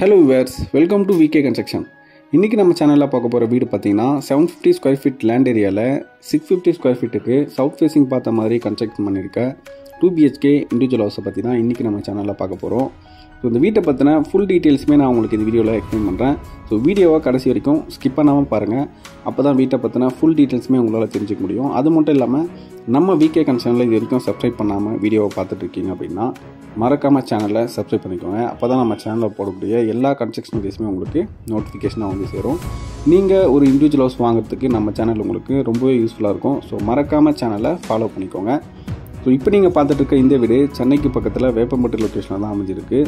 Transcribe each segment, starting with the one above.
Hello viewers, welcome to VK Construction. இன்னைக்கு நம்ம சேனல்ல பார்க்க போற வீடு பாத்தீங்கன்னா 750 ஸ்கொயர் ஃபீட் லேண்ட் ஏரியால 650 ஸ்கொயர் ஃபீட்டுக்கு சவுத் ஃபேசிங் பார்த்த மாதிரி கன்ஸ்ட்ரக்ட் பண்ணிருக்க 2 BHK இண்டிவிஜுவல் ஹவுஸ் பத்தி தான் இன்னைக்கு நம்ம சேனல்ல பார்க்க போறோம். ஸோ இந்த வீட்டை பற்றின ஃபுல் டீட்டெயில்ஸுமே நான் உங்களுக்கு இந்த வீடியோவில் எக்ஸ்பிளைன் பண்ணுறேன். ஸோ வீடியோவை கடைசி வரைக்கும் ஸ்கிப் பண்ணாமல் பாருங்கள். அப்போ தான் வீட்டை பற்றின ஃபுல் டீட்டெயில்ஸுமே உங்களால் தெரிஞ்சுக்க முடியும். அது மட்டும் இல்லாமல் நம்ம VK Constructionல இது வரைக்கும் சப்ஸ்கிரைப் பண்ணாமல் வீடியோவை பார்த்துட்ருக்கீங்க அப்படின்னா மறக்காமல் சேனலை சப்ஸ்கிரைப் பண்ணிக்கோங்க. அப்போ தான் நம்ம சேனலில் போடக்கூடிய எல்லா கன்ஸ்ட்ரக்ஷன் வீடியோஸுமே உங்களுக்கு நோட்டிஃபிகேஷனாக வந்து சேரும். நீங்கள் ஒரு இண்டிவிஜுவல் ஹவுஸ் வாங்குறதுக்கு நம்ம சேனல் உங்களுக்கு ரொம்பவே யூஸ்ஃபுல்லாக இருக்கும். ஸோ மறக்காமல் சேனலை ஃபாலோ பண்ணிக்கோங்க. ஸோ இப்போ நீங்கள் பார்த்துட்டு இருக்க இந்த வீடு சென்னைக்கு பக்கத்தில் வேப்பம்பட்டு லொக்கேஷனில் தான் அமைஞ்சிருக்கு.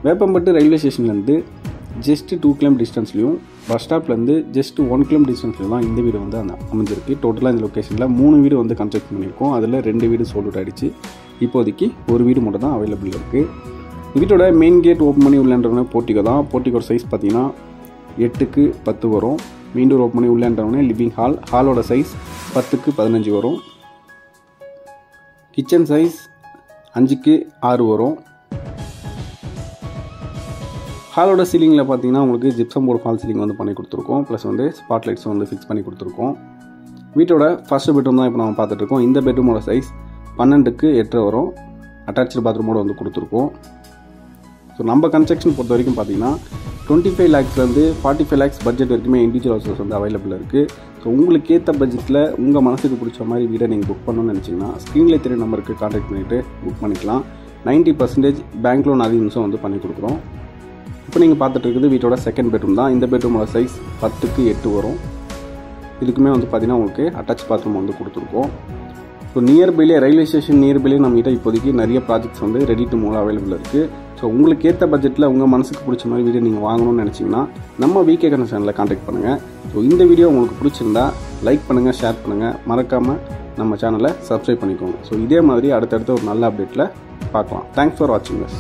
வேப்பம்பட்டு ரயில்வே ஸ்டேஷன்லேருந்து ஜஸ்ட் 2 km டிஸ்டன்ஸ்லையும் பஸ் ஸ்டாப்லேருந்து ஜஸ்ட் 1 km டிஸ்டன்ஸ்லையும் தான் இந்த வீடு வந்து அமைஞ்சிருக்கு. டோட்டலாக இந்த லொக்கேஷனில் 3 வீடு வந்து கன்ஸ்ட்ரக்ட் பண்ணியிருக்கோம். அதில் 2 வீடு சோல்ட் அவுட் ஆகிடுச்சு. இப்போதைக்கு ஒரு வீடு மட்டும் தான் அவைலபிள் இருக்குது. வீட்டோட மெயின் கேட் ஓப்பன் பண்ணி உள்ளேன்றவனே போர்ட்டிகோ தான். போர்ட்டிகோ சைஸ் பார்த்தீங்கன்னா 8க்கு 10 வரும். மெயின் டோர் ஓப்பன் பண்ணி உள்ளேன்றவனே லிவிங் ஹாலோட சைஸ் 10க்கு 15 வரும். கிச்சன் சைஸ் 5க்கு 6 வரும். ஹாலோட சீலிங்கில் பார்த்தீங்கன்னா உங்களுக்கு ஜிப்சம் போர்டு ஃபால் சீலிங் வந்து பண்ணி கொடுத்துருக்கோம். ப்ளஸ் வந்து ஸ்பாட் லைட்ஸும் வந்து ஃபிக்ஸ் பண்ணி கொடுத்துருக்கோம். வீட்டோட ஃபர்ஸ்ட் பெட்ரூம் தான் இப்போ நம்ம பார்த்துட்ருக்கோம். இந்த பெட்ரூமோட சைஸ் 12க்கு 8 வரும். அட்டாச்சு பாத்ரூமோடு வந்து கொடுத்துருக்கோம். ஸோ நம்ம கன்ஸ்ட்ரக்ஷன் பொறுத்த வரைக்கும் பார்த்தீங்கன்னா 25 lakhsலேருந்து 45 lakhs பட்ஜெட் வரைக்குமே இண்டிவிஜுவல் ஹவுசஸ் வந்து அவைலபிள் இருக்குது. ஸோ உங்களுக்கு ஏற்ற பட்ஜெட்டில் உங்கள் மனசுக்கு பிடிச்ச மாதிரி வீடை நீங்கள் புக் பண்ணணும்னு நினச்சிங்கன்னா ஸ்க்ரீனில் தெரிய நம்பருக்கு கான்டாக்ட் பண்ணிவிட்டு புக் பண்ணிக்கலாம். 90% பேங்க் லோன் அரேஞ்ச்மெண்ட்ஸும் வந்து பண்ணி கொடுக்குறோம். இப்போ நீங்கள் பார்த்துட்டு இருக்குது வீட்டோட செகண்ட் பெட்ரூம் தான். இந்த பெட்ரூமோட சைஸ் 10க்கு 8 வரும். இதுக்குமே வந்து பார்த்தீங்கன்னா உங்களுக்கு அட்டாச் பாத்ரூம் வந்து கொடுத்துருக்கோம். ஸோ நியர்பைலே ரயில்வே ஸ்டேஷன் நியர்பைலே நம்மகிட்ட இப்போதைக்கு நிறைய ப்ராஜெக்ட்ஸ் வந்து ரெடி டு மூவ் அவைலபிள் இருக்குது. ஸோ உங்களுக்கு ஏற்ற பட்ஜெட்டில் உங்கள் மனசுக்கு பிடிச்ச மாதிரி வீடு நீங்கள் வாங்கணும்னு நினச்சிங்கன்னா நம்ம VK Constructionல கான்டாக்ட் பண்ணுங்கள். ஸோ இந்த வீடியோ உங்களுக்கு பிடிச்சிருந்தா லைக் பண்ணுங்கள், ஷேர் பண்ணுங்கள், மறக்காமல் நம்ம சேனலை சப்ஸ்கிரைப் பண்ணிக்கோங்க. ஸோ இதே மாதிரி அடுத்தடுத்த ஒரு நல்ல அப்டேட்டில் பார்க்கலாம். தேங்க்ஸ் ஃபார் வாட்சிங் திஸ்.